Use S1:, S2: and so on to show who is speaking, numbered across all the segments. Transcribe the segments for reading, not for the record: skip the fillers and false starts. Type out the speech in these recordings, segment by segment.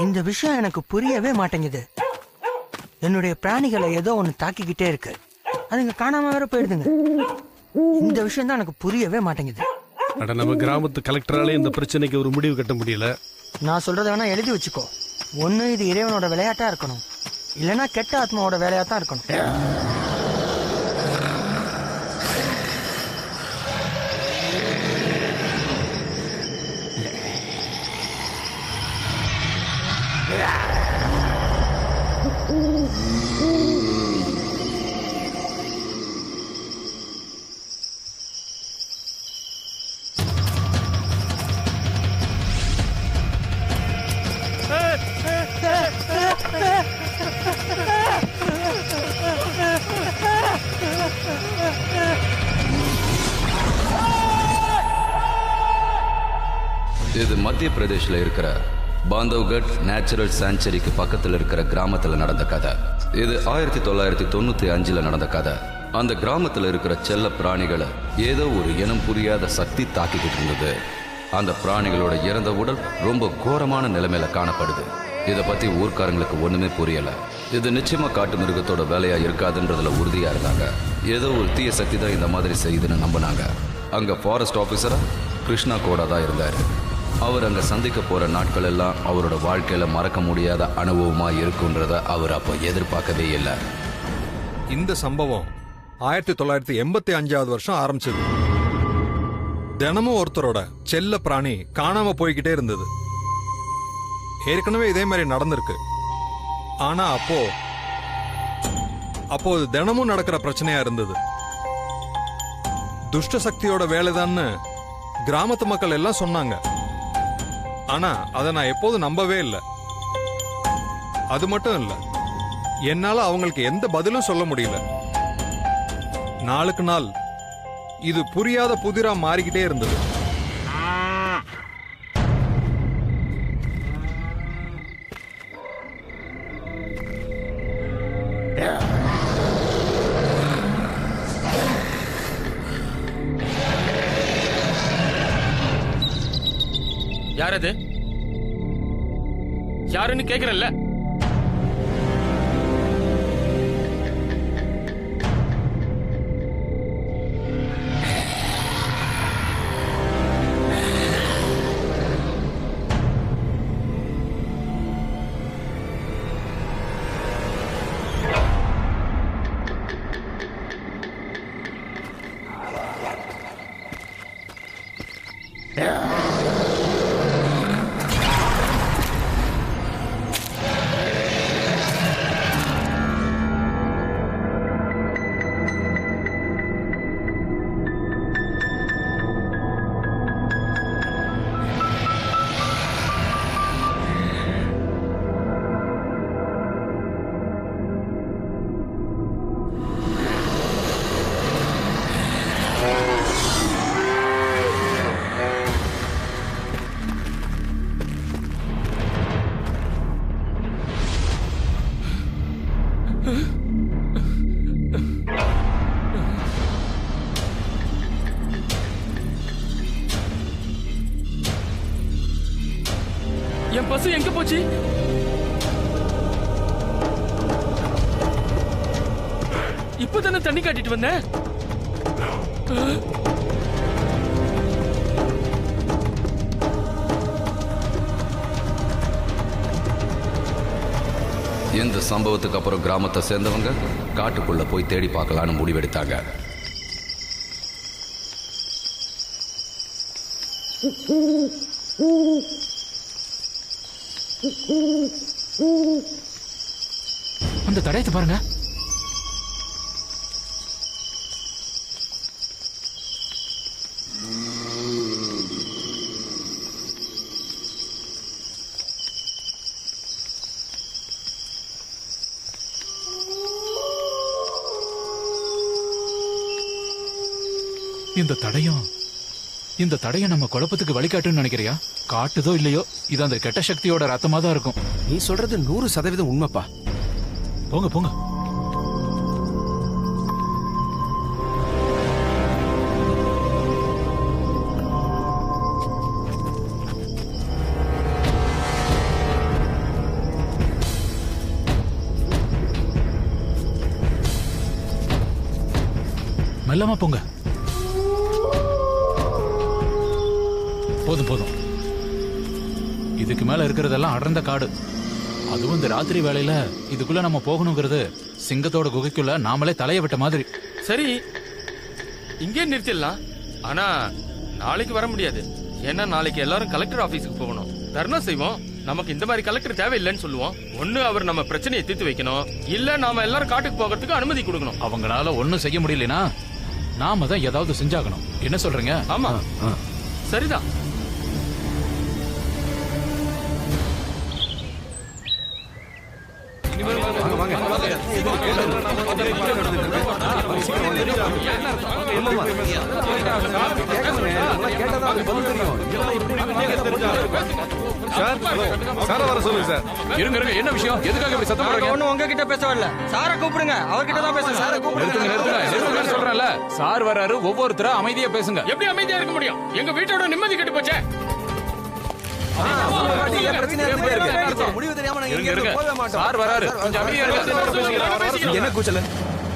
S1: இந்த விஷயம் எனக்கு புரியவே மாட்டேங்குது. என்னுடைய பிராணிகளை ஏதோ ஒன்று தாக்கிக்கிட்டே இருக்கு. அதுங்க காணாம வேற போயிடுதுங்க. இந்த விஷயம் தான் எனக்கு புரியவே மாட்டேங்குது.
S2: நம்ம கிராமத்து கலெக்டராலே இந்த பிரச்சனைக்கு ஒரு முடிவு கட்ட முடியல.
S1: நான் சொல்றத வேணா எழுதி வச்சுக்கோ. ஒண்ணு இது இறைவனோட விளையாட்டா இருக்கணும், இல்லைன்னா கெட்ட ஆத்மாவோட வேலையா தான் இருக்கணும்.
S3: இது மத்திய பிரதேஷ்ல இருக்கிற பாந்தவ்கட் நேச்சுரல் சாங்சுரிக்கு பக்கத்தில் இருக்கிற கிராமத்தில் நடந்த கதை. இது 1995 நடந்த கதை. அந்த கிராமத்தில் இருக்கிற செல்ல பிராணிகளை ஏதோ ஒரு இனம் புரியாத சக்தி தாக்கிக்கிட்டு இருந்தது. அந்த பிராணிகளோட இறந்த உடல் ரொம்ப கோரமான நிலைமையில காணப்படுது. இதை பத்தி ஊர்க்காரங்களுக்கு ஒண்ணுமே புரியல. இது நிச்சயமா காட்டு மிருகத்தோட வேலையா இருக்காதுன்றதுல உறுதியா இருந்தாங்க. ஏதோ ஒரு தீய சக்தி தான் இந்த மாதிரி செய்யுதுன்னு நம்பினாங்க. அங்க ஃபாரஸ்ட் ஆபீசரா கிருஷ்ணா கோடா தான் இருந்தாரு. அவர் அங்க சந்திக்க போற நாட்கள் எல்லாம் அவரோட வாழ்க்கையில மறக்க முடியாத அனுபவமா இருக்குன்றத அவர் அப்போ எதிர்பார்க்கவே இல்லை.
S4: இந்த சம்பவம் 1985 வருஷம் ஆரம்பிச்சது. தினமும் ஒருத்தரோட செல்ல பிராணி காணாம போய்கிட்டே இருந்தது. ஏற்கனவே இதே மாதிரி நடந்திருக்கு. ஆனா அப்போ அது தினமும் நடக்கிற பிரச்சனையா இருந்தது. துஷ்ட சக்தியோட வேலைதான்னு கிராமத்து மக்கள் எல்லாம் சொன்னாங்க. ஆனா அதை நான் எப்போதும் நம்பவே இல்லை. அது மட்டும் இல்ல, என்னால அவங்களுக்கு எந்த பதிலும் சொல்ல முடியல. நாளுக்கு நாள் இது புரியாத புதிரா மாறிக்கிட்டே இருந்தது.
S5: யார் அது? யாருன்னு கேக்குறல்ல? என் பசு எங்க போச்சு? இப்பதானே தண்ணி காட்டிட்டு வந்தேன்.
S3: இந்த சம்பவத்துக்கு அப்புறம் கிராமத்தை சேர்ந்தவங்க காட்டுக்குள்ள போய் தேடி பார்க்கலான்னு முடிவெடுத்தாங்க.
S5: அந்த தடயத்தை பாருங்க. இந்த தடயம் நம்ம குழப்பத்துக்கு வழிகாட்டுன்னு நினைக்கிறியா? காட்டுதோ இல்லையோ, இது அந்த கெட்ட சக்தியோட ரத்தமா தான் இருக்கும்.
S6: நீ சொல்றது 100% உண்மைப்பா.
S5: போங்க போங்க. மெல்லமா போங்க. போதும் போதும். இதுக்கு மேல இருக்கிறதெல்லாம் அடர்ந்த காடு. அதுவும் இந்த ராத்திரி வேளையில இதுக்குள்ள நம்ம போகணுங்கிறது சிங்கத்தோட குகைக்குள்ள நாமளே தலைய விட்ட மாதிரி.
S7: சரி, இங்கே நிறுத்திடலாம். ஆனா நாளைக்கு வர முடியாது. ஏன்னா நாளைக்கு எல்லாரும் கலெக்டர் ஆபீஸுக்கு போகணும். தர்ணா செய்வோம். நமக்கு இந்த மாதிரி கலெக்டர் தேவையில்லைன்னு சொல்லுவோம். ஒண்ணு அவர் நம்ம பிரச்சனையை தீர்த்து வைக்கணும், இல்ல நாம எல்லாரும் காட்டுக்கு போகிறதுக்கு அனுமதி கொடுக்கணும்.
S5: அவங்களால ஒண்ணும் செய்ய முடியலனா நாம தான் ஏதாவது செஞ்சாகணும். என்ன சொல்றீங்க?
S7: ஆமா, சரிதான்.
S5: இருங்க இருங்க, என்ன விஷயம்? எதுக்காக இப்படி சத்தம் போடுறீங்க?
S1: ஒண்ணு உங்ககிட்ட பேச வரல, சாரை கூப்பிடுங்க. அவர்கிட்ட தான் பேசுங்க. சாரை
S5: நிறுத்துங்க சொல்றேன்ல. சார் வராரு, ஒவ்வொருத்தரா அமைதியா பேசுங்க.
S7: எப்படி அமைதியா இருக்க முடியும்? எங்க வீட்டோட நிம்மதி கெட்டு போச்சே.
S5: சார் வராரு, கொஞ்சம் அமைதியா இருங்க.
S6: என்ன கூச்சல?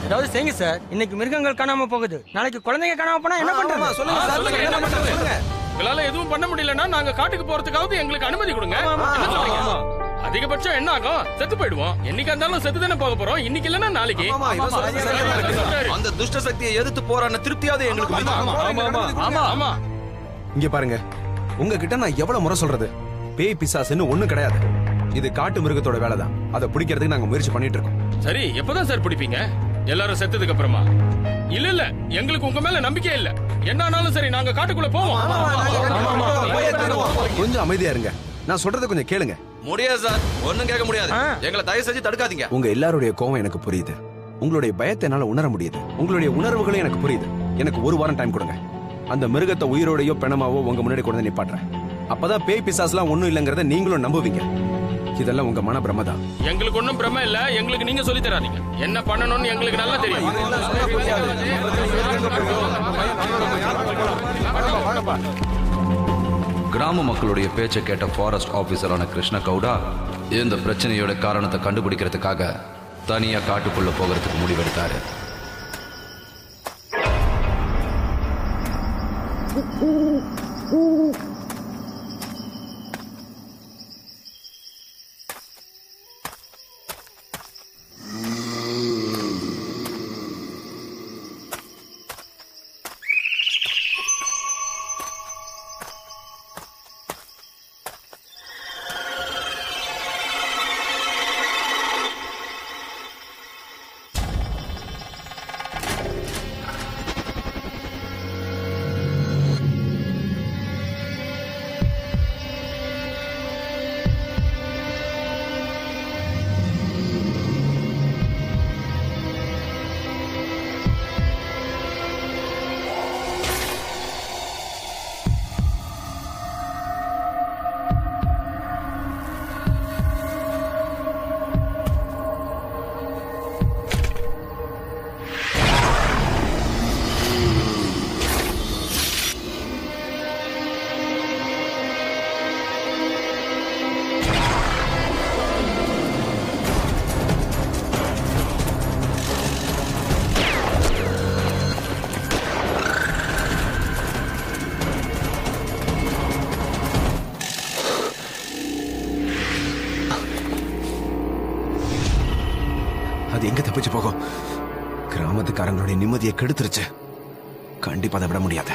S1: ஏதாவது செய்யுங்க சார். இன்னைக்கு மிருகங்கள் காணாம போகுது, நாளைக்கு குழந்தைங்க காணாம போனா என்ன பண்றது?
S6: சொல்லுங்க.
S7: உங்களால எதுவும் பண்ண முடியலன்னா நாங்க காட்டுக்கு போறதுக்காவது எங்களுக்கு அனுமதி கொடுங்க. என்ன சொல்றீங்க? அதிகபட்சம் என்ன ஆகும்? செத்து போயிடுவோம். என்னைக்கா இருந்தாலும் செத்து தானே போக போறோம். இன்னைக்கு இல்லன்னா நாளைக்கு.
S3: அந்த துஷ்ட சக்தியை எதிர்த்து போராடின திருப்தியாவது எங்களுக்கு.
S7: ஆமா,
S6: இங்க பாருங்க, உங்ககிட்ட நான் எவ்வளவு முறை சொல்றது, பேய் பிசாசுன்னு ஒண்ணும் கிடையாது. இது காட்டு மிருகத்தோட வேலை தான். அதை பிடிக்கிறதுக்கு நாங்க முயற்சி பண்ணிட்டு இருக்கோம்.
S7: சரி, எப்பதான் சார் பிடிப்பீங்க? எல்லாரும் செத்ததுக்கு அப்புறமா? இல்ல எங்களுக்கு உங்க மேல நம்பிக்கை இல்ல. என்ன ஆனாலும் சரி, நாங்க காட்டுக்குள்ள போவோம்.
S6: கொஞ்சம் அமைதியா இருங்க, நான் சொல்றதை கொஞ்சம் கேளுங்க.
S3: முடியாது சார், ஒண்ணும் கேட்க முடியாது. எங்களை தயவு செஞ்சு தடுக்காதீங்க.
S6: உங்க எல்லாருடைய கோவம் எனக்கு புரியுது. உங்களுடைய பயத்தை என்னால உணர முடியுது. உங்களுடைய உணர்வுகளும் எனக்கு புரியுது. எனக்கு ஒரு வாரம் டைம் கொடுங்க. அந்த மிருகத்தை உயிரோடையோ பிணமாவோ உங்க முன்னாடி கொண்டு வந்து நிப்பாட்டுறேன். அப்பதான் பேய் பிசாசுலாம் ஒண்ணும் இல்லைங்கிறத நீங்களும் நம்புவீங்க. இதெல்லாம் உங்க மன பிரம தான்.
S7: எங்களுக்கு ஒண்ணும் பிரம இல்ல. எங்களுக்கு நீங்க சொல்லி தராதீங்க. என்ன பண்ணணும்னு எங்களுக்கு நல்லா தெரியும்.
S3: கிராம மக்களுடைய பேச்சை கேட்ட ஃபாரஸ்ட் ஆபீசரான கிருஷ்ண கவுடா இந்த பிரச்சனையோட காரணத்தை கண்டுபிடிக்கிறதுக்காக தனியா காட்டுக்குள்ள போகிறதுக்கு முடிவெடுத்தாரு.
S6: அது எங்க தப்பிச்சு போகும்? கிராமத்துக்காரங்களுடைய நிம்மதியை கெடுத்துருச்சு. கண்டிப்பா அதை விட முடியாது.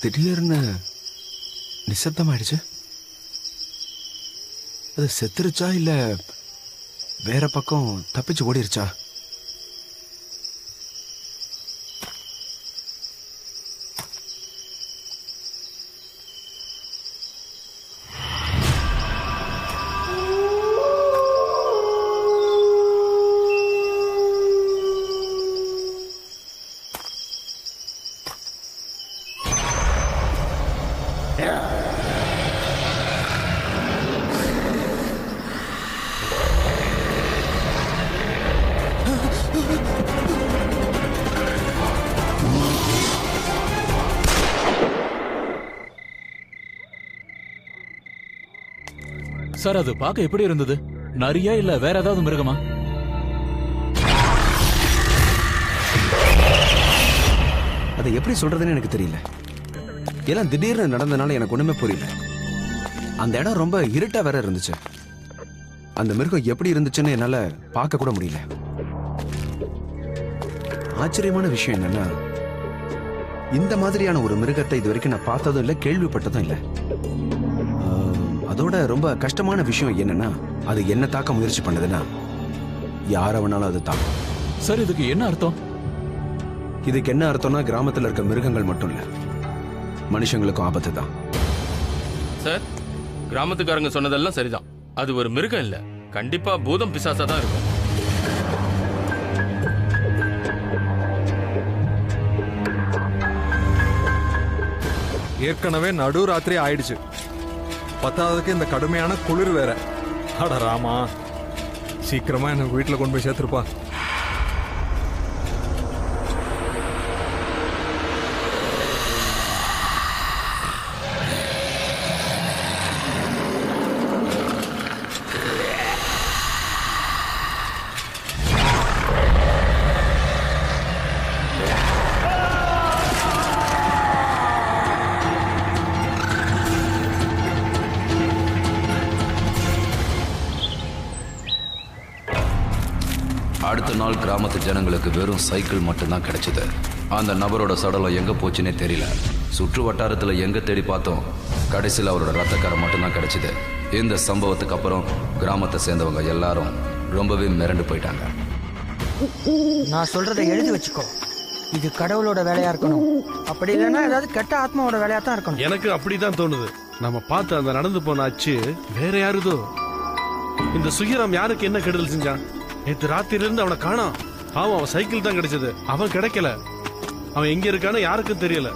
S6: திடீர்னு நிசப்தம் ஆயிடுச்சு. அது செத்துருச்சா இல்ல வேற பக்கம் தப்பிச்சு ஓடிருச்சா?
S5: சார் அது பார்க்க எப்படி இருந்தது? நரியா இல்ல வேற ஏதாவது மிருகமா?
S6: அதை எப்படி சொல்றதுன்னு எனக்கு தெரியல. எல்லாம் திடீர்னு நடந்தனால எனக்கு ஒண்ணுமே புரியல. அந்த இடம் ரொம்ப இருட்டா வேற இருந்துச்சு. அந்த மிருகம் எப்படி இருந்துச்சுன்னு என்னால பார்க்க கூட முடியல. ஆச்சரியமான விஷயம் என்னன்னா, இந்த மாதிரியான ஒரு மிருகத்தை இது வரைக்கும் நான் பார்த்ததும் இல்லை, கேள்விப்பட்டதும் இல்லை. அதோட ரொம்ப கஷ்டமான விஷயம் என்னன்னா, அது என்ன தாக்க முயற்சி பண்ணதுன்னா யார வேணாலும் அது தாக்கும்.
S5: சார் இதுக்கு என்ன அர்த்தம்?
S6: இதுக்கு என்ன அர்த்தம்னா, கிராமத்தில் இருக்க மிருகங்கள் மட்டும் இல்ல, மனுஷங்களுக்கும் ஆபத்து தான்.
S7: சார், கிராமத்துக்காரங்க சொன்னதெல்லாம் சரிதான். அது ஒரு மிருகம் இல்ல, கண்டிப்பா பூதம் பிசாசா தான் இருக்கும்.
S4: ஏற்கனவே நடு ராத்திரி ஆயிடுச்சு. பத்தாவதுக்கு இந்த கடுமையான குளிர் வேற. அட ராமா, சீக்கிரமா எனக்கு வீட்டுல கொண்டு போய் சேர்த்துருப்பா.
S3: அடுத்த நாள் கிராமத்து ஜனங்களுக்கு வெறும் சைக்கிள் மட்டும்தான் கிடைச்சது. அந்த நபரோட சடலம் எங்க போச்சுன்னே தெரியல. சுற்று வட்டாரத்துல எங்க தேடி பார்த்தோம், கடைசியில் அவரோட ரத்தக்காரை மட்டும்தான் கிடைச்சது. இந்த சம்பவத்துக்கு அப்புறம் கிராமத்தை சேர்ந்தவங்க எல்லாரும் ரொம்பவே மிரண்டு போயிட்டாங்க.
S1: நான் சொல்றதை எழுதி வச்சுக்கோ. இது கடவுளோட வேலையா இருக்கணும், அப்படி இல்லைன்னா ஏதாவது கெட்ட ஆத்மாவோட வேலையா தான் இருக்கணும்.
S2: எனக்கு அப்படிதான் தோணுது. நம்ம பார்த்து அந்த நடந்து போன ஆச்சு வேற யாருதோ. இந்த சுகிராம் யாருக்கு என்ன கெடுதல் செஞ்சான்? நேற்று ராத்திரில இருந்து அவனை காணோம். பாவம், அவன் சைக்கிள் தான் கிடைச்சது, அவன் கிடைக்கல. அவன் எங்க இருக்கான்னு யாருக்கும் தெரியல.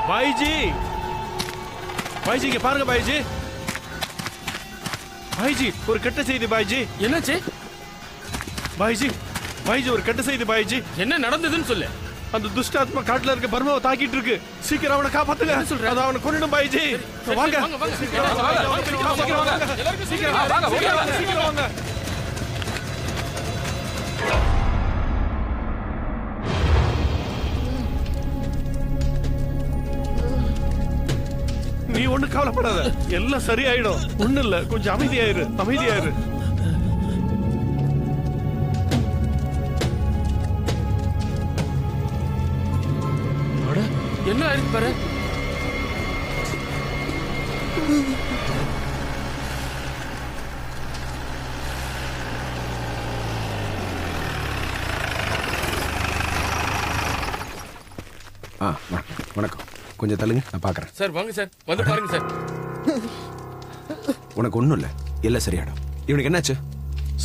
S2: பாய்ஜி, பாய்ஜி இங்க பாருங்க பாய்ஜி. பாய்ஜி, ஒரு கெட்ட செய்தி பாய்ஜி.
S7: என்னாச்சு?
S2: பாய்ஜி, பாய்ஜி ஒரு கெட்ட செய்தி பாய்ஜி.
S7: என்ன நடந்ததுன்னு சொல்லு.
S2: அந்த துஷ்டாத்மா காட்டுல இருக்க பர்மாவை தாக்கிட்டு இருக்கு. சீக்கிரம் அவனை காப்பாத்துங்க.
S7: சொல்றேன்,
S2: அதை அவனை கொன்னுடும் பாய்ஜி. வாங்க சீக்கிரம் வாங்க. நீ ஒண்ணு கவலைப்படாத, எல்லாம் சரியாயிடும். ஒண்ணு இல்ல, கொஞ்சம் அமைதியாயிரு, அமைதியாயிரு.
S7: என்ன ஆயிருக்கு பாரு.
S6: வணக்கம், கொஞ்சம் தள்ளுங்க, நான் பாக்குறேன்.
S7: சார் வாங்க சார், வந்து பாருங்க சார்.
S6: உனக்கு ஒண்ணும் இல்ல, எல்லாம் சரியாடும். இவனுக்கு என்னாச்சு?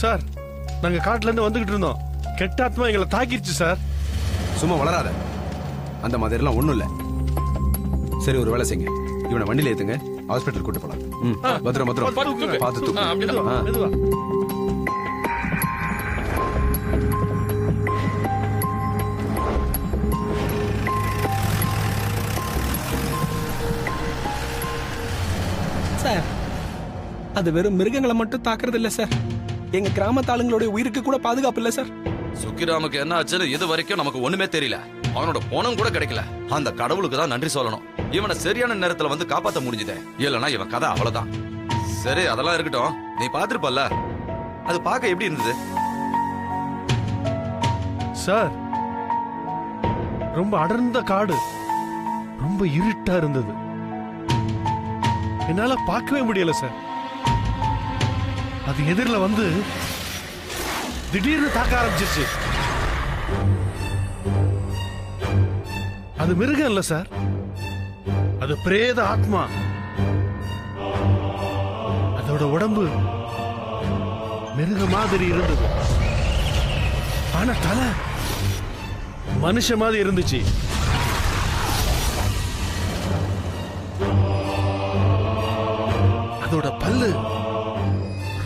S2: சார், நாங்க காட்டுல இருந்து வந்துகிட்டு இருந்தோம், கெட்ட ஆத்மா எங்களை தாக்கிடுச்சு சார்.
S6: சும்மா வளராத, அந்த மாதிரி எல்லாம் ஒண்ணும் இல்ல. சரி, ஒரு வேலை செய்யுங்க, இவனை வண்டியில ஏத்துங்க, ஹாஸ்பிட்டல் கூட்டு போலாம். பத்திரம் பத்திரம், பார்த்து தூக்கு.
S2: மெதுவா.
S6: அது வெறும் மிருகங்களை மட்டும் தாக்குறது இல்ல சார், எங்க கிராமத்து ஆளுங்களுடைய உயிருக்கு கூட பாதுகாப்பு இல்ல சார்.
S3: சுக்கிராமுக்கு என்ன ஆச்சுன்னு இது வரைக்கும் நமக்கு ஒண்ணுமே தெரியல. அவனோட போனம் கூட கிடைக்கல. அந்த கடவுளுக்கு தான் நன்றி சொல்லணும். இவனை சரியான நேரத்துல வந்து காப்பாத்த முடிஞ்சதே. இல்லனா இவன் கதை அவ்வளவுதான். சரி, அதெல்லாம் இருக்கட்டும். நீ பாத்துருப்பல்ல, அது பார்க்க எப்படி இருந்தது?
S2: சார், ரொம்ப அடர்ந்த காடு, ரொம்ப இருட்டா இருந்தது. என்னால பார்க்கவே முடியல சார். அது எதிரில வந்து திடீர்னு தாக்க ஆரம்பிச்சிருச்சு. அது மிருகம் இல்ல சார், அது பிரேத ஆத்மா. அதோட உடம்பு மிருக மாதிரி இருந்தது, ஆனா தலை மனுஷ மாதிரி இருந்துச்சு. அதோட பல்லு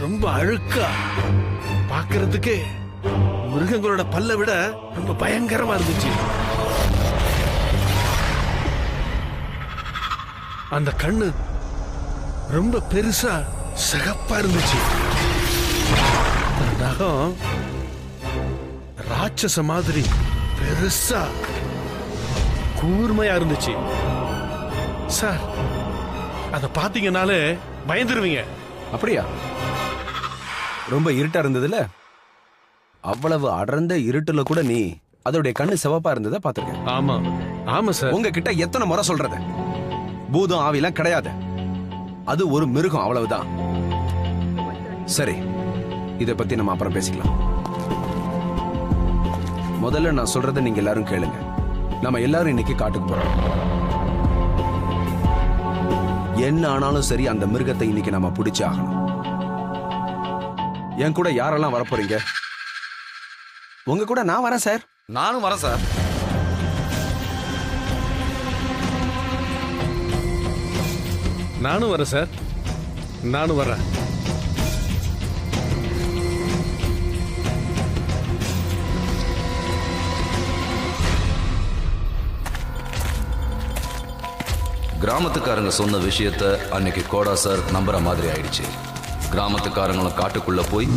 S2: ரொம்ப அழுக்கா, பார்க்கிறதுக்கே மிருகங்களோட பல்லை விட ரொம்ப பயங்கரமா இருந்துச்சு. அந்த கண்ணு ரொம்ப பெருசா சிகப்பா இருந்துச்சு. நகம் ராட்சச மாதிரி பெருசா கூர்மையா இருந்துச்சு. சார், அத பாத்தீங்கன்னாலே பயந்துருவீங்க.
S6: அப்படியா? ரொம்ப இருட்டா இருந்ததுல, அவ்வளவு அடர்ந்த இருட்டுல கூட நீ அதோடைய கண்ணு சிவப்பா இருந்ததை பாத்துருக்கேன்.
S2: ஆமா ஆமா சார்.
S6: உங்ககிட்ட எத்தனை முறை சொல்றது, பூதம் ஆவிலாம் கிடையாது, அது ஒரு மிருகம், அவ்வளவுதான். சரி, இதை பத்தி நம்ம அப்புறம் பேசிக்கலாம். முதல்ல நான் சொல்றதை நீங்க எல்லாரும் கேளுங்க. நம்ம எல்லாரும் இன்னைக்கு காட்டுக்கு போறோம். என்ன ஆனாலும் சரி, அந்த மிருகத்தை இன்னைக்கு நம்ம பிடிச்சு ஆகணும். என் கூட யாரெல்லாம் வரப்போறீங்க? உங்க கூட நான் வரேன் சார்.
S3: நானும் வரேன் சார்.
S2: நானும் வரேன் சார், நானும் வரேன்.
S3: கிராமத்துக்காரங்க சொன்ன விஷயத்த அன்னைக்கு கோடா சார் நம்புற மாதிரி ஆயிடுச்சு. கிராமத்துக்காரங்களும் காட்டுக்குள்ள போய்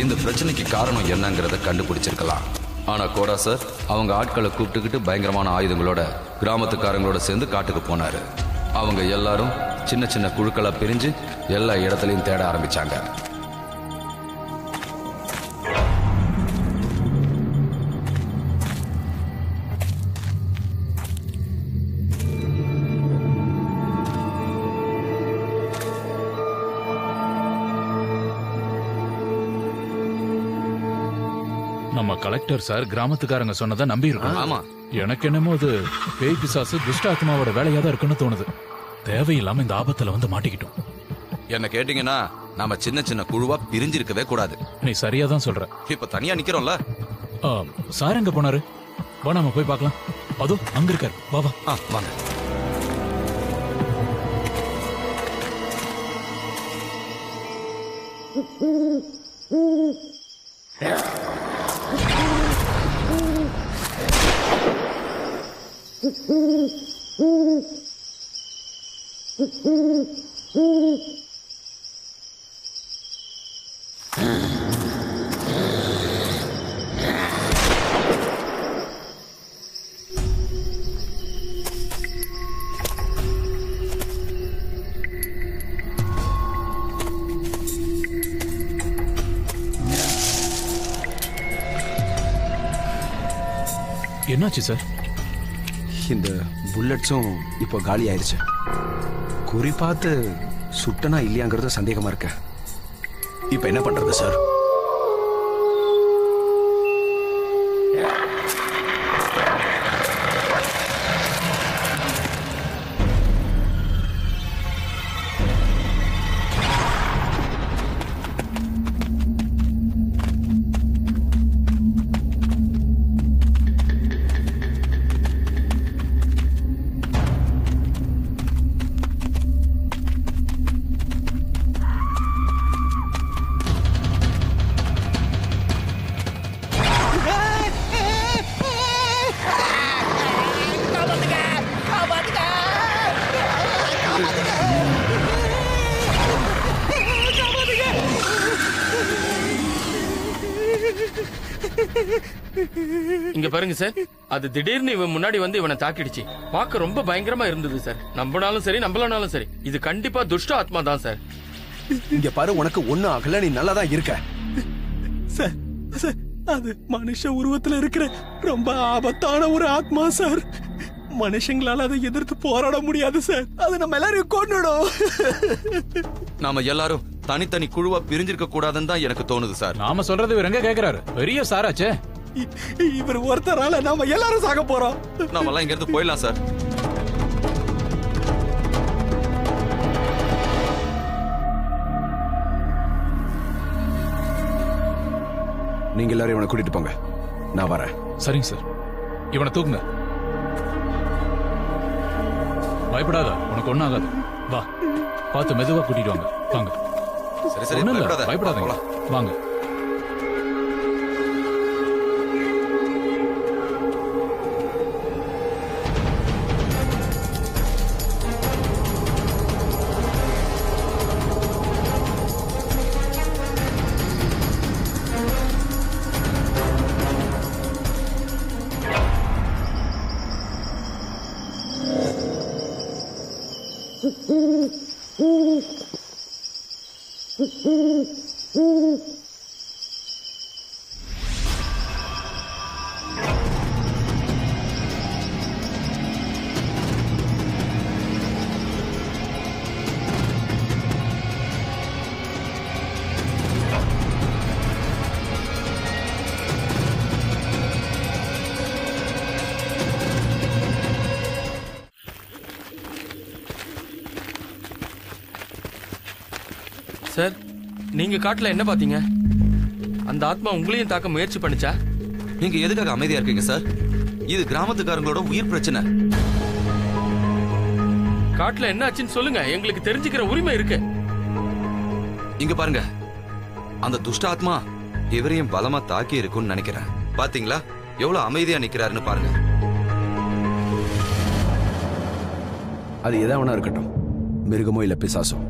S3: இந்த பிரச்சனைக்கு காரணம் என்னங்கிறத கண்டுபிடிச்சிருக்கலாம். ஆனா கோடா சார் அவங்க ஆட்களை கூப்பிட்டுக்கிட்டு பயங்கரமான ஆயுதங்களோட கிராமத்துக்காரங்களோட சேர்ந்து காட்டுக்கு போனாரு. அவங்க எல்லாரும் சின்ன சின்ன குழுக்களா பிரிஞ்சு எல்லா இடத்துலையும் தேட ஆரம்பிச்சாங்க.
S5: நம்ம கலெக்டர் சார் கிராமத்துக்காரங்க சொன்னதை நம்பி இருக்கோம்.
S3: ஆமா,
S5: எனக்கு என்னமோ அது பேய் பிசாசு துஷ்ட ஆத்மாவோட வேலையா தான் இருக்குன்னு தோணுது. தேவையில்லாம இந்த ஆபத்துல வந்து மாட்டிக்கிட்டோம்.
S3: என்ன கேட்டீங்கன்னா நம்ம சின்ன சின்ன குழுவா பிரிஞ்சிருக்கவே கூடாது.
S5: நீ சரியா தான் சொல்ற.
S3: இப்ப தனியா நிக்கிறோம்ல.
S5: சார் எங்க போனாரு? வா நாம போய் பார்க்கலாம். அதோ அங்க இருக்காரு. வா வா.
S3: வாங்க.
S5: என்னாச்சு சார்?
S6: இந்த புல்லட்ஸும் இப்போ காலி ஆயிருச்சு. குறி பார்த்து சுட்டனா இல்லையாங்கிறது சந்தேகமா இருக்க. இப்ப என்ன பண்றது சார்?
S7: இங்க பாருங்க சார், அது திடீர்னு இவன் முன்னாடி வந்து இவனை தாக்கிடுச்சு. பார்க்க ரொம்ப பயங்கரமா இருந்தது சார். நம்பினாலும் சரி நம்பலனாலும் சரி, இது கண்டிப்பா துஷ்ட ஆத்மா தான் சார்.
S6: இங்க பாரு, உனக்கு ஒண்ணும் ஆகல, நீ நல்லா தான் இருக்க.
S8: சார் சார், அது மனுஷ உருவத்துல இருக்கிற ரொம்ப ஆபத்தான ஒரு ஆத்மா சார். மனுஷங்களால அதை எதிர்த்து போராட முடியாது சார். அது நம்ம எல்லாரையும் கொன்னுடும்.
S3: நாம எல்லாரும் தனித்தனி குழுவா பிரிஞ்சிருக்க கூடாதுன்னு தான் எனக்கு தோணுது சார்.
S5: நாம சொல்றது இவர் எங்க கேக்குறாரு? பெரிய சாராச்சே.
S8: இவர் ஒருத்தரால நாம எல்லாரும் சாக போறோம்.
S3: நாம எல்லாம் இங்க இருந்து போயிடலாம் சார்.
S6: நீங்க எல்லாரும் இவனை கூட்டிட்டு போங்க, நான் வரேன்.
S5: சரிங்க சார். இவனை தூக்குங்க. பயப்படாத, உனக்கு ஒண்ணும் ஆகாது. வா, பார்த்து மெதுவா கூட்டிட்டு வாங்க. வாங்க.
S3: சரி சரி,
S5: ஒண்ணும் இல்ல,
S3: பயப்படாத.
S5: பயப்படாதீங்க.
S3: போலாம்.
S5: வாங்க.
S7: சார், நீங்க காட்டுல என்ன பாத்தீங்க? அந்த ஆத்மா உங்களையும் தாக்க முயற்சி பண்ணுச்சா?
S3: நீங்க எதுக்காக அமைதியா இருக்கீங்க சார்? இது கிராமத்துக்காரங்களோட உயிர் பிரச்சனை.
S7: காட்டுல என்ன ஆச்சுன்னு சொல்லுங்க, எங்களுக்கு தெரிஞ்சுக்கிற உரிமை இருக்கு.
S3: இங்க பாருங்க, அந்த துஷ்ட ஆத்மா இவரையும் பலமா தாக்கி இருக்கும்னு நினைக்கிறேன். பாத்தீங்களா எவ்வளவு அமைதியா நிக்கிறாருன்னு பாருங்க.
S6: அது எதாவனா இருக்கட்டும், மிருகமோ இல்ல பிசாசோ,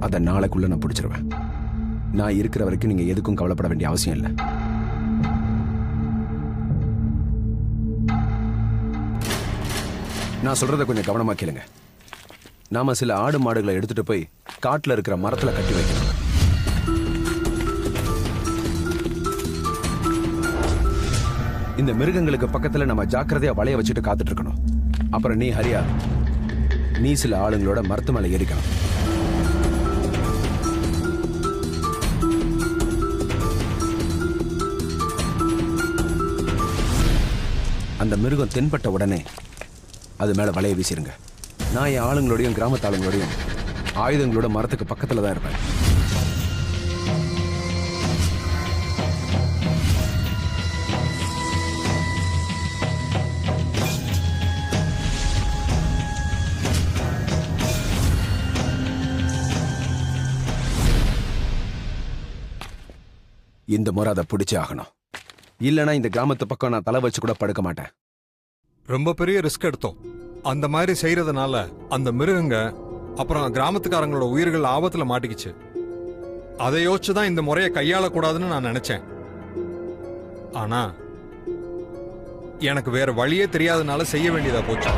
S6: அதை நாளைக்குள்ள நான் பிடிச்சிருவேன். நான் இருக்கிற வரைக்கும் நீங்க எதுக்கும் கவலைப்பட வேண்டிய அவசியம் இல்லை. நான் சொல்றதை கொஞ்சம் கவனமா கேளுங்க. நாம சில ஆடு மாடுகளை எடுத்துட்டு போய் காட்டுல இருக்கிற மரத்துல கட்டி வைக்கணும். இந்த மிருகங்களுக்கு பக்கத்துல நம்ம ஜாக்கிரதையா வளைய வச்சுட்டு காத்துட்டு இருக்கணும். அப்புறம் நீ ஹரியா, நீ சில ஆளுங்களோட மரத்து மேல ஏறிக்கணும். அந்த மிருகம் தென்பட்ட உடனே அது மேல வலைய வீசிருங்க. நான் என் ஆளுங்களோடையும் கிராமத்து ஆளுங்களோடையும் ஆயுதங்களோட மரத்துக்கு பக்கத்துல தான் இருப்பேன். இந்த முறை அதை பிடிச்சே ஆகணும். இல்லைன்னா இந்த கிராமத்து பக்கம் நான் தலை வச்சு கூட படுக்க மாட்டேன்.
S4: ரொம்ப பெரிய ரிஸ்க் எடுத்தோம். அந்த மாதிரி செய்யறதுனால அந்த மிருகங்க அப்புறம் கிராமத்துக்காரங்களோட உயிர்கள் ஆபத்துல மாட்டிக்கிச்சு. அதை யோசிச்சுதான் இந்த முறையை கையாளக்கூடாதுன்னு நான் நினைச்சேன். ஆனா எனக்கு வேற வழியே தெரியாதனால செய்ய வேண்டியதா போச்சு.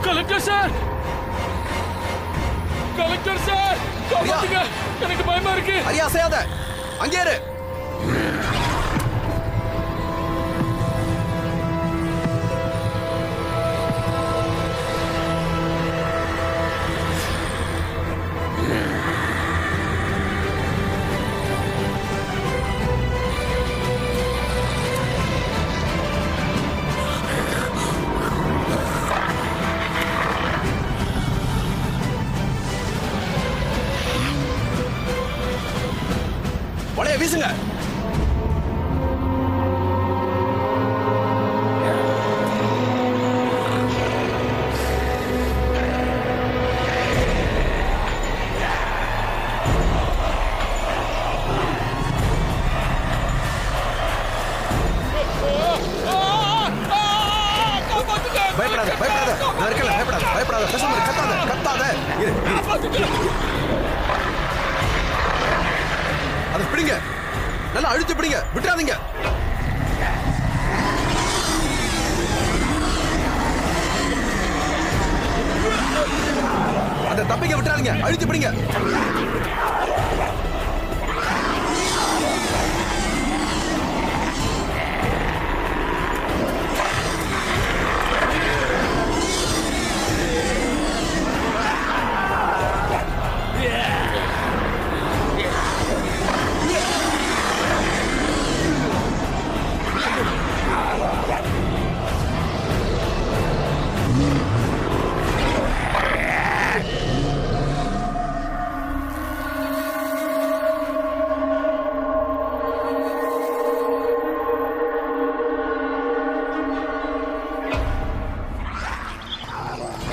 S7: கலெக்டர் சார், கலெக்டர் சார், காப்பாத்துங்க, எனக்கு பயமா இருக்கு.
S6: ஐயா அசையாத, அங்கே இரு. வலைய வீசுங்க. பயப்படாத, பயப்படாத, நான் இருக்கல, பயப்படாத, பயப்படாத, பேசாம இரு, கத்தாத, கத்தாத. அதை பிடிங்க, நல்லா அழுத்தி பிடிங்க, விட்டுறாதீங்க. அதை தப்பிக்க விட்டுறாதீங்க, அழுத்தி பிடிங்க.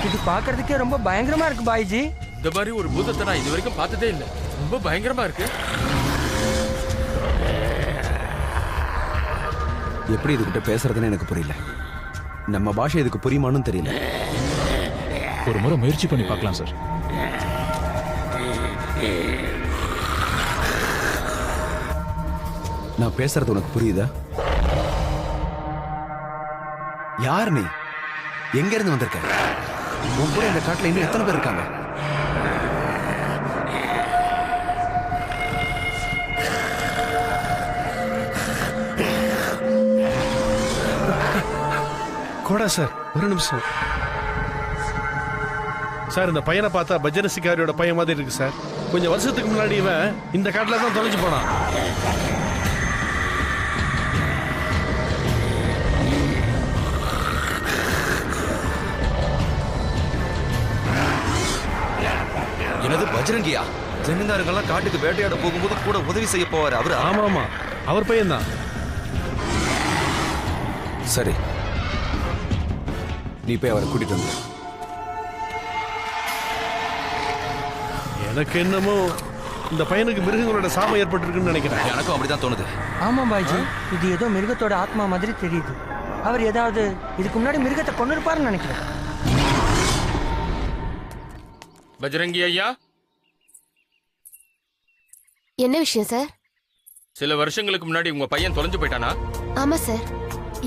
S1: இது பாக்குறதுக்கே ரொம்ப பயங்கரமா இருக்கு பாய்ஜி.
S7: இந்த மாதிரி ஒரு பூதத்தை நான் இது வரைக்கும் பார்த்ததே இல்ல. ரொம்ப பயங்கரமா இருக்கு.
S6: எப்படி இதுகிட்ட பேசுறதுன்னு எனக்கு புரியல. நம்ம பாஷை இதுக்கு புரியுமான்னு தெரியல.
S5: ஒரு முறை முயற்சி பண்ணி பார்க்கலாம் சார்.
S6: நான் பேசுறது உனக்கு புரியுதா? யார் நீ? எங்க இருந்து வந்திருக்க? உன் கூட இந்த காட்டுல இன்னும் எத்தனை பேர் இருக்காங்க?
S2: கோடா சார், ஒரு நிமிஷம் சார். இந்த பையனை பார்த்தா பஜனை சிகாரியோட பையன் மாதிரி இருக்கு சார். கொஞ்சம் வருஷத்துக்கு முன்னாடி இவன் இந்த காட்டுல தான் தொலைஞ்சு போனான்.
S3: எனது பஜ்ரங்கியா? ஜமீன்தாருங்கெல்லாம் காட்டுக்கு வேட்டையாட போகும்போது கூட உதவி செய்ய போவாரு அவரு.
S2: ஆமா ஆமா, அவர் பையன் தான்.
S6: சரி, நீ போய் அவரை கூட்டிட்டு வந்து.
S2: எனக்கு என்னமோ இந்த பையனுக்கு மிருகங்களோட சாபம் ஏற்பட்டிருக்குன்னு நினைக்கிறேன்.
S3: எனக்கும் அப்படிதான் தோணுது.
S1: ஆமா பாய்ஜி, இது ஏதோ மிருகத்தோட ஆத்மா மாதிரி தெரியுது. அவர் ஏதாவது இதுக்கு முன்னாடி மிருகத்தை கொண்டு இருப்பாருன்னு நினைக்கிறேன்.
S7: பஜ்ரங்கி ஐயா,
S9: என்ன விஷயம் சார்?
S7: சில வருஷங்களுக்கு முன்னாடி உங்க பையன் தொலைஞ்சு போயிட்டானா?
S9: ஆமா சார்,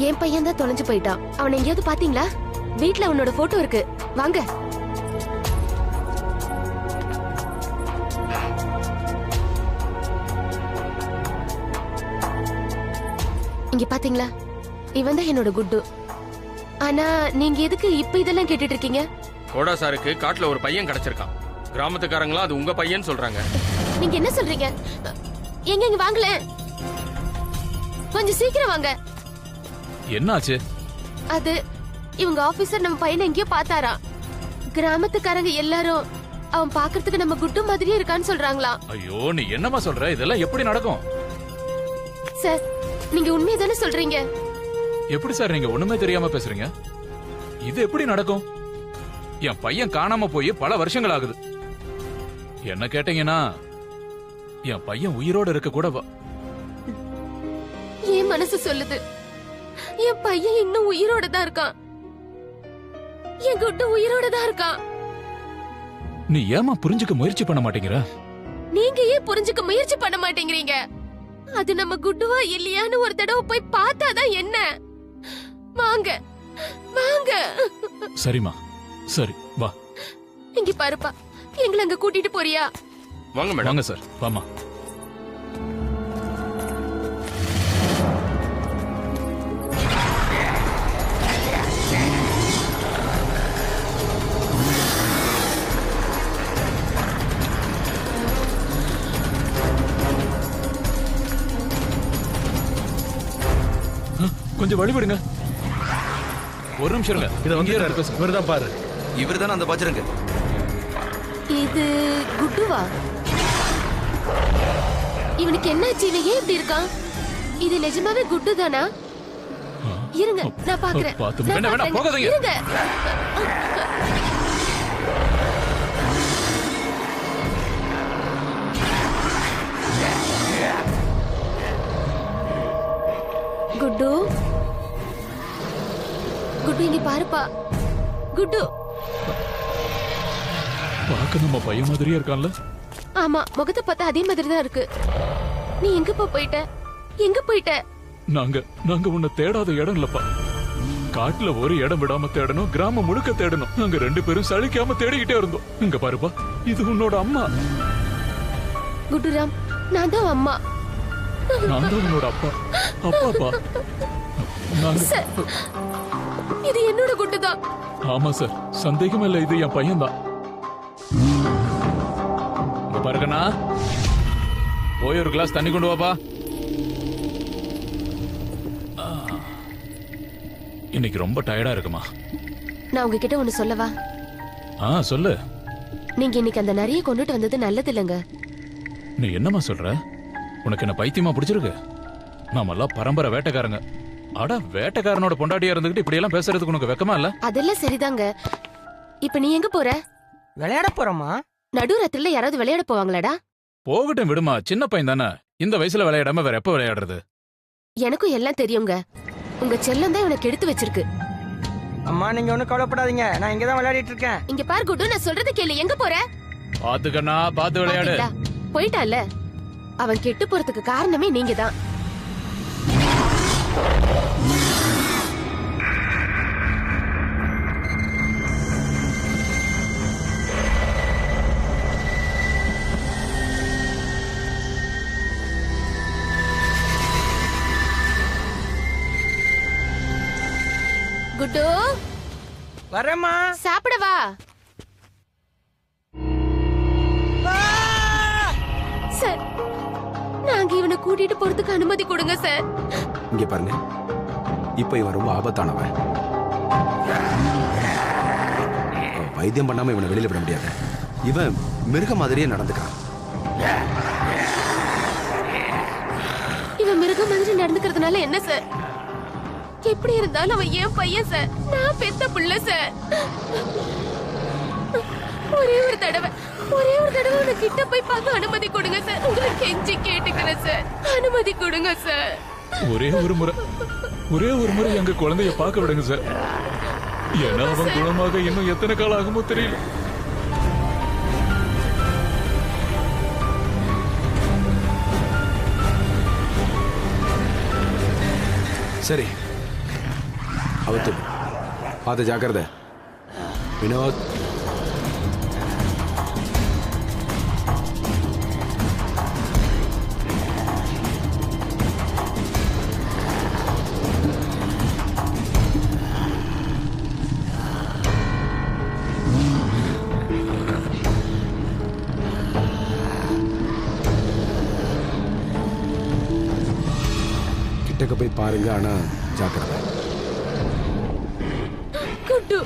S9: என் பையன் தான் தொலைஞ்சு போயிட்டான். அவனை எங்கேயாவது பாத்தீங்களா? வீட்ல அவனோட போட்டோ இருக்கு, வாங்க. இங்க பாத்தீங்களா? இவன் தான் என்னோட குட்டு. ஆனா நீங்க எதுக்கு இப்ப இதெல்லாம் கேட்டுட்டு இருக்கீங்க?
S7: கோடா சாருக்கு காட்டுல ஒரு பையன் கிடைச்சிருக்கான். கிராமத்துக்காரங்களா அது உங்க பையன் சொல்றாங்க.
S9: நீங்க என்ன சொல்றீங்க? எங்க வாங்கல, கொஞ்சம் சீக்கிரம் வாங்க.
S5: என்னாச்சு?
S9: அது இவங்க ஆபீசர் நம்ம பையனை எங்கேயோ பார்த்தாரா. கிராமத்துக்காரங்க எல்லாரும் அவன் பாக்குறதுக்கு நம்ம குட்டு மாதிரியே இருக்கான்னு சொல்றாங்களா.
S5: ஐயோ, நீ என்னமா சொல்ற? இதெல்லாம் எப்படி நடக்கும்?
S9: சார், நீங்க உண்மையை தானே சொல்றீங்க?
S5: எப்படி சார் நீங்க ஒண்ணுமே தெரியாம பேசுறீங்க? இது எப்படி நடக்கும்? என் பையன் காணாம போய் பல வருஷங்கள் ஆகுது. என்ன கேட்டீங்கன்னா என் பையன் உயிரோட இருக்க கூட
S9: என் மனசு சொல்லுது என் பையன் இன்னும் உயிரோட தான் இருக்கான். என் குட்டு உயிரோட தான் இருக்கான்.
S5: நீ ஏமா புரிஞ்சுக்க முயற்சி பண்ண மாட்டேங்கிற?
S9: நீங்க ஏன் புரிஞ்சுக்க முயற்சி பண்ண மாட்டேங்கிறீங்க? அது நம்ம குட்டுவா இல்லையான்னு ஒரு தடவை போய் பார்த்தாதான் என்ன. வாங்க வாங்க.
S5: சரிம்மா, சரி வா.
S9: இங்க பாருப்பா, எங்களை அங்க கூட்டிட்டு போறியா?
S7: வாங்க மேடம்.
S5: வாங்க சார், வாமா. கொஞ்சம் வழி விடுங்க. ஒரு நிமிஷம் இருங்க.
S2: இதை வந்து இவர்தான் பாரு.
S3: இவர் தானே அந்த பஜ்ரங்க?
S9: இது குட்டுவா? இவனுக்கு என்னாச்சு? இவன் ஏன் இப்படி இருக்கான்? இது நிஜமாவே குட்டு தானா? இருங்க, நான் பாக்குறேன்.
S5: வேண்டாம் வேண்டாம், போகாதீங்க.
S9: இருங்க. குட்டு, குட்டு இங்க பாருப்பா. குட்டு.
S5: பார்க்க நம்ம பையன் மாதிரியே இருக்கான்ல?
S9: ஆமா, முகத்தை பார்த்தா அதே மாதிரி தான் இருக்கு. நீ எங்கப்பா போயிட்ட? எங்க போயிட்ட?
S5: நாங்க உன்னை தேடாத இடம் இல்லப்பா. காட்டுல ஒரு இடம் விடாம தேடணும், கிராமம் முழுக்க தேடணும். நாங்க 2 பேரும் சலிக்காம தேடிக்கிட்டே இருந்தோம். இங்க பாருப்பா, இது உன்னோட அம்மா.
S9: குட்டுராம், நான் தான் அம்மா.
S5: நான் தான் உன்னோட அப்பா. அப்பாப்பா.
S9: சார், இது என்னோட குட்டு தான்.
S5: ஆமா சார், சந்தேகம் இல்ல, இது என் பையன் தான். பாருங்கண்ணா, போய் ஒரு கிளாஸ் தண்ணி கொண்டு வாப்பா. இன்னைக்கு ரொம்ப டயர்டா இருக்குமா?
S9: நான் உங்ககிட்ட ஒண்ணு சொல்லவா?
S5: சொல்லு.
S9: நீங்க இன்னைக்கு அந்த நரியை கொண்டுட்டு வந்தது நல்லது இல்லைங்க.
S5: நீ என்னமா சொல்ற? உனக்கு என்ன பைத்தியமா பிடிச்சிருக்கு? நாமெல்லாம் பரம்பரை வேட்டைக்காரங்க. அட, வேட்டைக்காரனோட பொண்டாட்டியா இருந்துகிட்டு இப்படி எல்லாம் பேசுறதுக்கு உனக்கு வெக்கமா இல்ல?
S9: அதெல்லாம் சரிதாங்க. இப்ப நீ எங்க போற?
S1: விளையாட போறோமா?
S9: நடுராத்திரில யாராவது விளையாட போவாங்களாடா?
S5: போகட்டும் விடுமா, சின்ன பையன் தானே. இந்த வயசுல விளையாடாம வேற எப்ப விளையாடுறது?
S9: எனக்கும் எல்லாம் தெரியுங்க. உங்க செல்லம் தான் இவனை கெடுத்து வச்சிருக்கு.
S1: அம்மா, நீங்க ஒண்ணும் கவலைப்படாதீங்க, நான் இங்கதான் விளையாடிட்டு இருக்கேன்.
S9: இங்க பாரு குட்டு, நான் சொல்றத கேளு. எங்க போற?
S5: பாத்துக்கண்ணா, பாத்து விளையாடு.
S9: போயிட்டால. அவன் கெட்டு போறதுக்கு காரணமே நீங்க தான். குட்டு,
S1: வரேம்மா.
S9: சாப்பிடவா? சார், நாங்க இவனை கூட்டிட்டு போறதுக்கு அனுமதி கொடுங்க சார்.
S6: இங்க பாருங்க, இப்ப இவன் ரொம்ப ஆபத்தானவன். வைத்தியம் பண்ணாம இவனை வெளியில விட முடியாது. இவன் மிருக மாதிரியே நடந்துக்கிறான்.
S9: இவன் மிருகம் மாதிரி நடந்துக்கிறதுனால என்ன சார்? எப்படி இருந்தாலும் அவன் என் பையன் சார். நான் பெத்த பிள்ளை சார். ஒரே ஒரு தடவை உன கிட்ட போய் பார்க்க அனுமதி கொடுங்க சார். உங்களை கெஞ்சி கேட்டுக்கிறேன் சார். அனுமதி கொடுங்க சார்.
S5: ஒரே ஒரு முறை எங்க குழந்தைய பார்க்க விடுங்க சார். ஏன்னா அவன் குணமாக இன்னும் எத்தனை காலம் ஆகுமோ தெரியல.
S6: சரி, அவத்து பார்த்து ஜாக்கிரதை. வினோத், கிட்டக்க போய் பாருங்க, ஆனா ஜாக்கிரதை.
S9: குட்டு,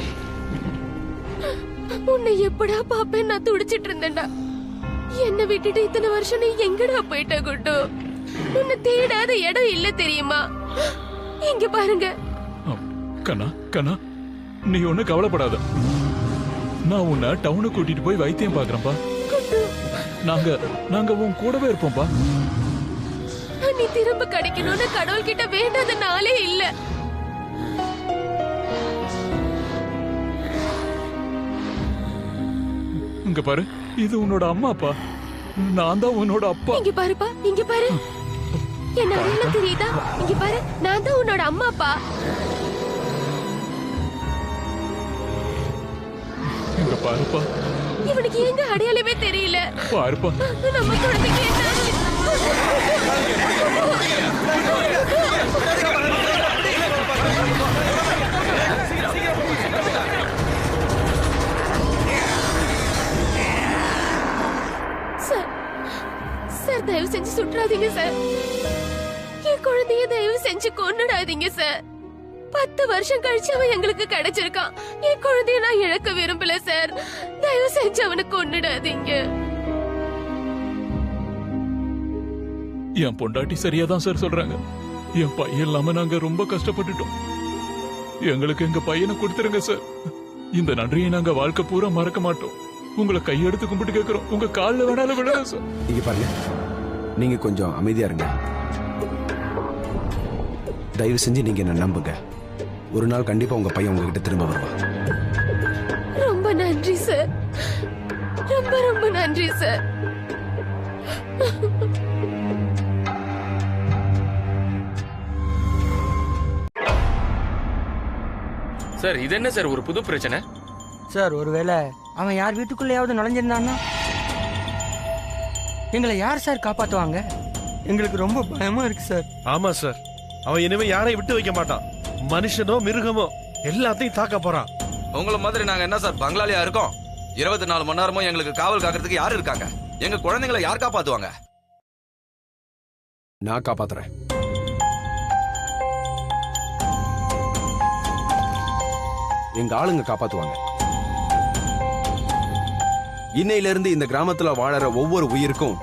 S9: உன்னை எப்படா பாப்பேன் நான் துடிச்சிட்டு இருந்தேன்டா. என்ன விட்டுட்டு இத்தனை வருஷம் நீ எங்கடா போயிட்ட குட்டு? உன்னை தேடாத இடம் இல்ல தெரியுமா? இங்க பாருங்க.
S5: கண்ணா கண்ணா, நீ ஒண்ணு கவலைப்படாத. நான் உன்னை டவுனுக்கு கூட்டிட்டு போய் வைத்தியம் பாக்குறேன்பா. நாங்க உன் கூடவே இருப்போம்பா.
S9: நீ திரும்ப கிடைக்கணும்னு கடவுள் கிட்ட வேண்டாத நாளே இல்ல.
S5: இங்க பாரு, இது உன்னோட அம்மாப்பா. நான் தான் உன்னோட அப்பா.
S9: இங்க பாருப்பா, இங்க பாரு. என்ன அடையாளம் தெரியுதா? இங்க பாரு, நான் தான் உன்னோட அம்மாப்பா.
S5: இங்க பாருப்பா.
S9: இவனுக்கு எங்க அடையாளமே தெரியல.
S5: பாருப்பா,
S9: நம்ம குழந்தைக்கு என்னாச்சு? சார், தயவு செஞ்சு சுற்றாதீங்க சார். என் குழந்தைய தயவு செஞ்சு கொன்னுடாதீங்க சார். 10 வருஷம் கழிச்சு அவன் எங்களுக்கு கிடைச்சிருக்கான். என் குழந்தைய நான் இழக்க விரும்பல சார். தயவு செஞ்சு அவனை கொன்னுடாதீங்க.
S5: என் பொண்டாட்டி சரியாதான் சார் சொல்றாங்க. என் பையன் இல்லாம நாங்க ரொம்ப கஷ்டப்பட்டுட்டோம். எங்களுக்கு எங்க பையனை கொடுத்துருங்க சார். இந்த நன்றியை நாங்க வாழ்க்கை பூரா மறக்க மாட்டோம். உங்களை கையெடுத்து கும்பிட்டு கேட்கிறோம். உங்க காலில் வேணாலும் விடுங்க சார்.
S6: இங்க பாருங்க, நீங்க கொஞ்சம் அமைதியா இருங்க. தயவு செஞ்சு நீங்க என்ன நம்புங்க. ஒரு நாள் கண்டிப்பா உங்க பையன் உங்ககிட்ட திரும்ப வருவான்.
S9: ரொம்ப நன்றி சார். ரொம்ப ரொம்ப நன்றி சார்.
S7: சார், இது என்ன சார் ஒரு புது பிரச்சனை?
S1: சார், ஒருவேளை அவன் யார் வீட்டுக்குள்ளேயாவது நுழைஞ்சிருந்தான்னா எங்களை யார் சார் காப்பாத்துவாங்க? எங்களுக்கு ரொம்ப பயமா இருக்கு சார்.
S2: ஆமா சார், அவன் இனிமே யாரையும் விட்டு வைக்க மாட்டான். மனுஷனோ மிருகமோ எல்லாத்தையும் தாக்க போறான்.
S3: உங்களை மாதிரி நாங்க என்ன சார் பங்களாலியா இருக்கோம்? 24 மணி நேரமும் எங்களுக்கு காவல் காக்கிறதுக்கு யாரு இருக்காங்க? எங்க குழந்தைங்களை யார் காப்பாத்துவாங்க?
S6: நான் காப்பாத்துறேன். எங்க ஆளுங்க காப்பாத்துவாங்க. இன்னையில இருந்து இந்த கிராமத்துல வாழற ஒவ்வொரு உயிருக்கும்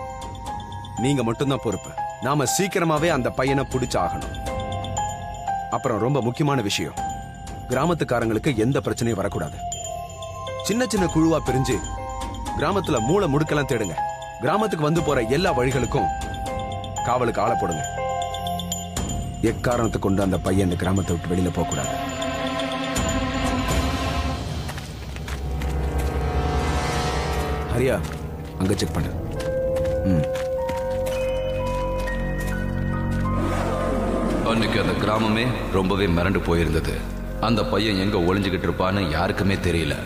S6: நீங்க மட்டும்தான் பொறுப்பு. நாம சீக்கிரமாவே அந்த பையனை பிடிச்சு ஆகணும். அப்புறம் ரொம்ப முக்கியமான விஷயம், கிராமத்துக்காரங்களுக்கு எந்த பிரச்சனையும் வரக்கூடாது. சின்ன சின்ன குழுவா பிரிஞ்சு கிராமத்துல மூளை முடுக்கெல்லாம் தேடுங்க. கிராமத்துக்கு வந்து போற எல்லா வழிகளுக்கும் காவலுக்கு ஆளை போடுங்க. எக்காரணத்தை கொண்டு அந்த பையன் இந்த கிராமத்தை விட்டு வெளியில போக கூடாது. ஹரியா, அங்க செக் பண்ணு.
S3: அன்னைக்கு அந்த கிராமமே ரொம்பவே மிரண்டு போயிருந்தது. அந்த பையன் எங்க ஒளிஞ்சுகிட்டு இருப்பான்னு யாருக்குமே தெரியல.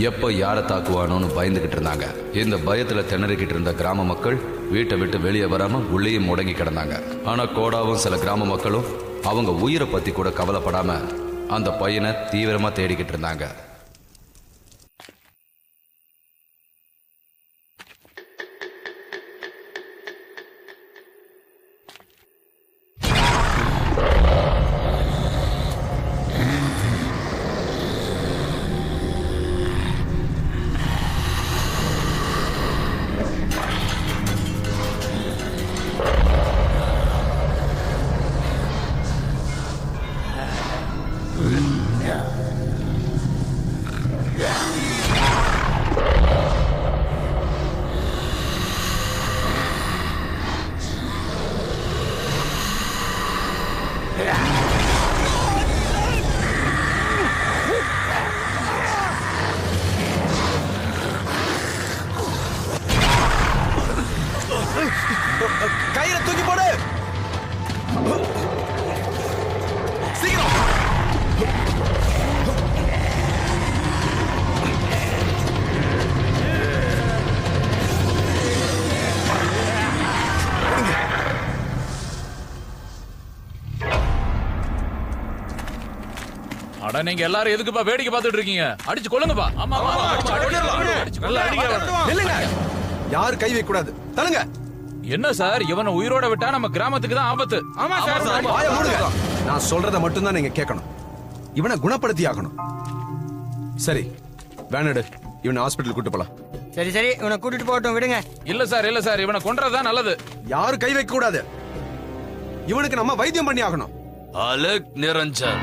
S3: எப்ப யாரை தாக்குவானோன்னு பயந்துகிட்டு இருந்தாங்க. இந்த பயத்துல திணறிக்கிட்டு இருந்த கிராம மக்கள் வீட்டை விட்டு வெளியே வராம உள்ளேயே முடங்கி கிடந்தாங்க. ஆனா கோடாவும் சில கிராம மக்களும் அவங்க உயிரை பத்தி கூட கவலைப்படாம அந்த பையனை தீவிரமா தேடிக்கிட்டு இருந்தாங்க.
S6: கயிறை தூக்கி போடு. சீக்கிரம்.
S5: அட, நீங்க எல்லாரும் எதுக்குப்பா வேடிக்கை பார்த்துட்டு இருக்கீங்க? அடிச்சு கொல்லுங்கப்பா. ஆமா ஆமா,
S6: யார் கை வைக்க கூடாது. தள்ளுங்க.
S5: என்ன சார், இவனை உயிரோட விட்டா நம்ம கிராமத்துக்கு தான் ஆபத்து.
S7: ஆமா சார்.
S6: வாயை மூடுங்க. நான் சொல்றத மட்டும் தான் நீங்க கேட்கணும். இவனை குணப்படுத்தி ஆகணும். சரி, வேணடு, இவனை ஹாஸ்பிட்டல் கூட்டு போலாம்.
S1: சரி சரி, இவனை கூட்டிட்டு போகட்டும், விடுங்க.
S5: இல்ல சார், இவனை கொன்றதுதான் நல்லது.
S6: யாரும் கை வைக்க கூடாது. இவனுக்கு நம்ம வைத்தியம் பண்ணி ஆகணும்.
S10: அலக் நிரஞ்சன்,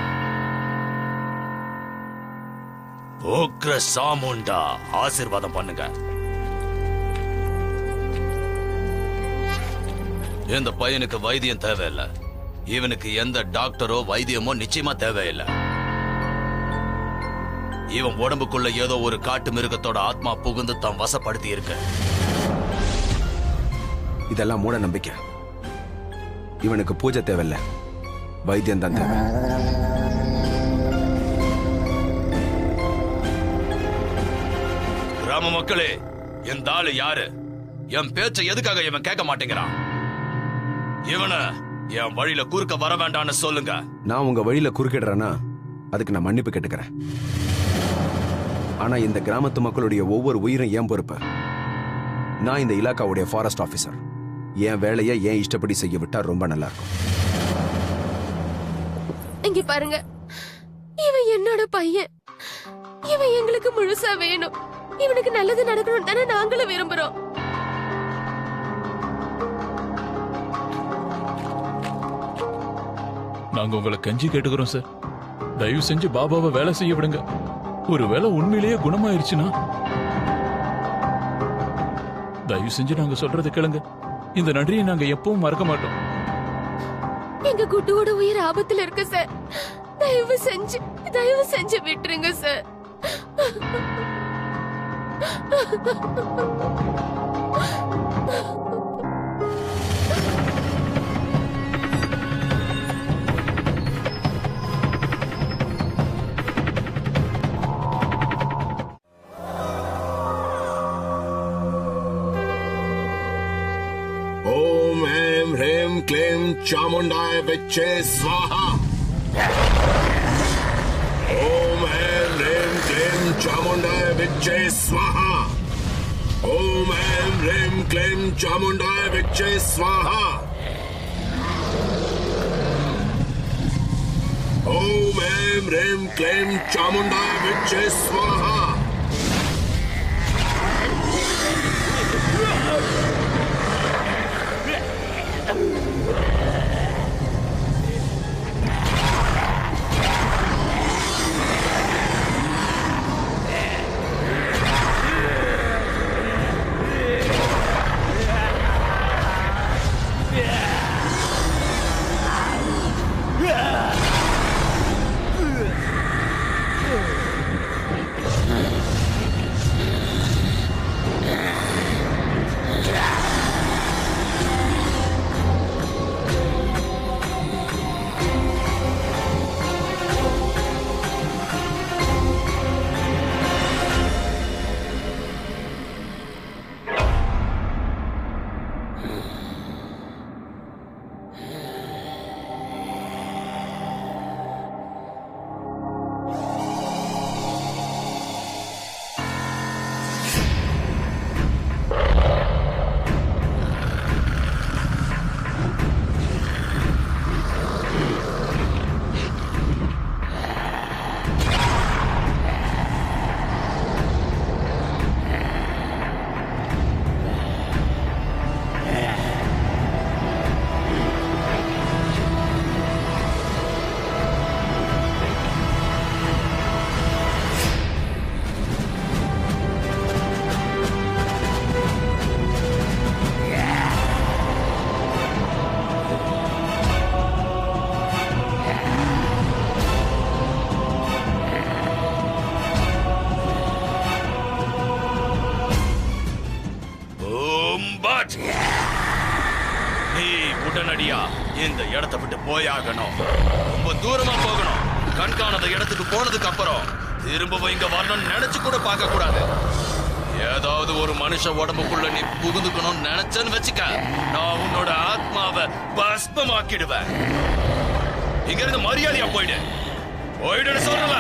S10: உக்ர சாமுண்டா, ஆசீர்வாதம் பண்ணுங்க. இந்த பையனுக்கு வைத்தியம் தேவையில்லை. இவனுக்கு எந்த டாக்டரோ வைத்தியமோ நிச்சயமா தேவையில்லை. இவன் உடம்புக்குள்ள ஏதோ ஒரு காட்டு மிருகத்தோட ஆத்மா புகுந்து தான் வசப்படுத்தி இருக்கு.
S6: இதெல்லாம் மூட நம்பிக்கை. இவனுக்கு பூஜை தேவையில்ல, வைத்தியம் தான் தேவை.
S10: கிராம மக்களே, இந்த ஆளு யாரு? என் பேச்சை எதுக்காக இவன் கேட்க மாட்டேங்கிறான்? இவனை என் வழியில குறுக்க வர வேண்டாம்னு சொல்லுங்க.
S6: நான் உங்க வழியில குறுக்கிடுறேன்னா அதுக்கு நான் மன்னிப்பு கேட்டுக்கிறேன். ஆனா இந்த கிராமத்து மக்களுடைய ஒவ்வொரு உயிரும் ஏன் பொறுப்பு. நான் இந்த இலாக்காவுடைய ஃபாரஸ்ட் ஆபீசர். என் வேலையை ஏன் இஷ்டப்படி செய்ய விட்டா ரொம்ப நல்லா இருக்கும்.
S9: இங்க பாருங்க, இவன் என்னோட பையன். இவன் எங்களுக்கு முழுசா வேணும். இவனுக்கு நல்லது நடக்கணும் தானே நாங்களும் விரும்புறோம்.
S5: நாங்க உங்களை கெஞ்சி கேட்டுக்கிறோம் சார். தயவு செஞ்சு பாபாவை வேலை செய்ய விடுங்க. ஒரு வேலை உண்மையிலேயே குணமாயிருச்சுன்னா தயவு செஞ்சு நாங்க சொல்றதை கேளுங்க. இந்த நன்றியை நாங்க எப்பவும் மறக்க மாட்டோம்.
S9: எங்க குட்டுவோட உயிர் ஆபத்துல இருக்கு சார். தயவு செஞ்சு விட்டுருங்க சார்.
S11: ओम ऐं ह्रीं क्लीं चामुंडाय विच्चे स्वाहा। ओम ऐं ह्रीं क्लीं चामुंडाय विच्चे स्वाहा। ओम ऐं ह्रीं क्लीं चामुंडाय विच्चे स्वाहा। ओम ऐं ह्रीं क्लीं चामुंडाय विच्चे स्वाहा।
S10: நீ உடனடியா இந்த இடத்தை விட்டு போயாகணும். ரொம்ப தூரமா போகணும். கண்காணாத இடத்துக்கு போனதுக்கு அப்புறம் திரும்பவும் இங்க வரணும்னு நினைச்சு கூட பார்க்க கூடாது. ஏதாவது ஒரு மனுஷ உடம்புக்குள்ள நீ புகுந்துக்கணும்னு நினைச்சேன்னு வச்சுக்க, நான் உன்னோட ஆத்மாவை பஸ்பமாக்கிடுவேன். இங்க இருந்து மரியாதையா போயிடுன்னு சொல்றல.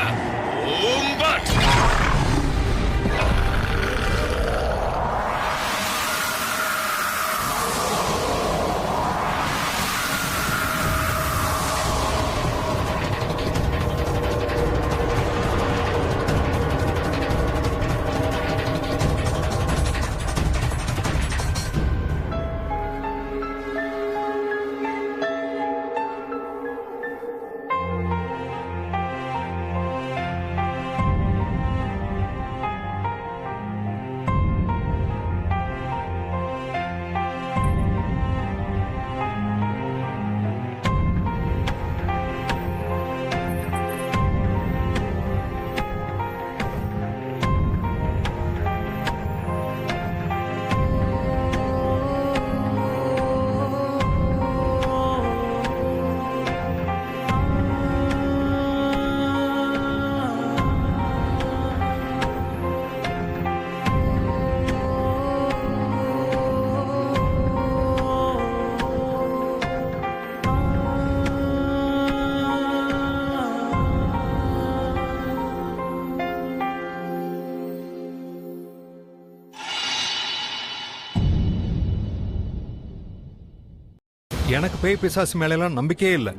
S4: எனக்கு பேய் பிசாசு மேலெல்லாம் நம்பிக்கையே இல்லை.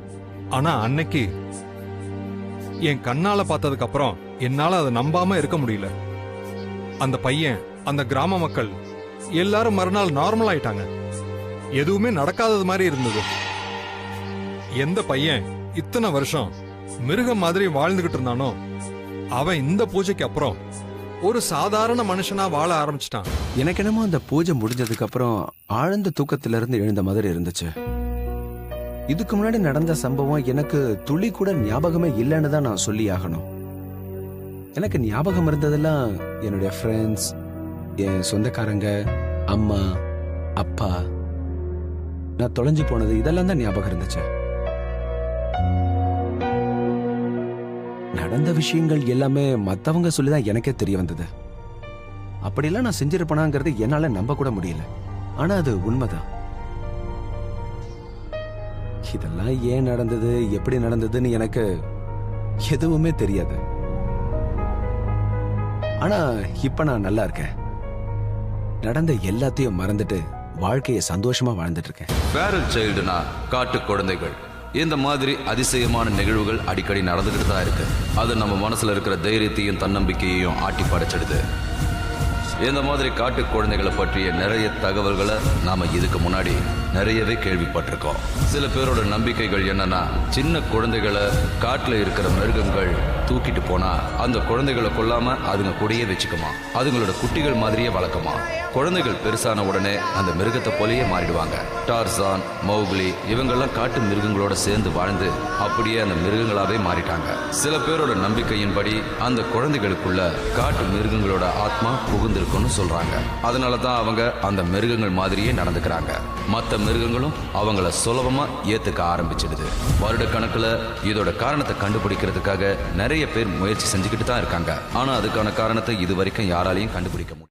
S4: ஆனா அன்னைக்கு என் கண்ணால பார்த்ததுக்கு அப்புறம் என்னால அதை நம்பாம இருக்க முடியல. அந்த பையன், அந்த கிராம மக்கள் எல்லாரும் மறுநாள் நார்மல் ஆயிட்டாங்க. எதுவுமே நடக்காதது மாதிரி இருந்தது. எந்த பையன் இத்தனை வருஷம் மிருகம் மாதிரி வாழ்ந்துகிட்டு இருந்தானோ அவன் இந்த பூஜைக்கு அப்புறம் ஒரு சாதாரண மனுஷனா வாழ ஆரம்பிச்சிட்டான்.
S6: எனக்கு என்னமோ அந்த பூஜை முடிஞ்சதுக்கு அப்புறம் ஆழ்ந்த தூக்கத்துல இருந்து எழுந்த மாதிரி இருந்துச்சு. இதுக்கு முன்னாடி நடந்த சம்பவம் எனக்கு துளி கூட ஞாபகமே இல்லைன்னு தான் நான் சொல்லி ஆகணும். எனக்கு ஞாபகம் இருந்ததெல்லாம் என்னுடைய ஃப்ரெண்ட்ஸ், என் சொந்தக்காரங்க, அம்மா, அப்பா, நான் தொலைஞ்சு போனது, இதெல்லாம் தான் ஞாபகம் இருந்துச்சு. நடந்த விஷயங்கள் எல்லாமே மத்தவங்க சொல்லிதான் எனக்கே தெரிய வந்தது. அப்படிலாம் நான் செஞ்சிருப்பேனாங்கிறது என்னால நம்ப கூட முடியல. ஆனா அது உண்மைதான். இதெல்லாம் ஏன் நடந்தது, எப்படி நடந்ததுன்னு எனக்கு எதுவுமே தெரியாது. ஆனா இப்ப நான் நல்லா இருக்கேன். நடந்த எல்லாத்தையும் மறந்துட்டு வாழ்க்கையை சந்தோஷமா வாழ்ந்துட்டு இருக்கேன்.
S3: ஃபேரல் சைல்டுனா காட்டு குழந்தைகள். இந்த மாதிரி அதிசயமான நிகழ்வுகள் அடிக்கடி நடந்துகிட்டு தான் இருக்கு. அது நம்ம மனசுல இருக்கிற தைரியத்தையும் தன்னம்பிக்கையையும் ஆட்டி படைச்சிடுது. இந்த மாதிரி காட்டு குழந்தைகளை பற்றிய நிறைய தகவல்களை நாம இதுக்கு முன்னாடி நிறையவே கேள்விப்பட்டிருக்கோம். சில பேரோட நம்பிக்கைகள் என்னன்னா, சின்ன குழந்தைகளை காட்டுல இருக்கிற மிருகங்கள் தூக்கிட்டு போனா அந்த குழந்தைகளை கொல்லாம அதுங்க கூடயே வச்சுக்குமா, அதுங்களோட குட்டிகள் மாதிரியே வளர்க்குமா. குழந்தைகள் பெருசான உடனே அந்த மிருகத்தை போலயே மாறிடுவாங்க. டார்சான், மௌக்லி இவங்கெல்லாம் காட்டு மிருகங்களோட சேர்ந்து வாழ்ந்து அப்படியே அந்த மிருகங்களாவே மாறிட்டாங்க. சில பேரோட நம்பிக்கையின்படி அந்த குழந்தைகளுக்குள்ள காட்டு மிருகங்களோட ஆத்மா புகுந்திருக்குன்னு சொல்றாங்க. அதனாலதான் அவங்க அந்த மிருகங்கள் மாதிரியே நடந்துக்கிறாங்க. மற்ற மிருகங்களும் அவங்கள சுலபமா ஏத்துக்க ஆரம்பிச்சிடுது. வருடக்கணக்குல இதோட காரணத்தை கண்டுபிடிக்கிறதுக்காக நிறைய பேர் முயற்சி செஞ்சுக்கிட்டு தான் இருக்காங்க. ஆனா அதுக்கான காரணத்தை இது வரைக்கும் யாராலையும் கண்டுபிடிக்க முடியும்.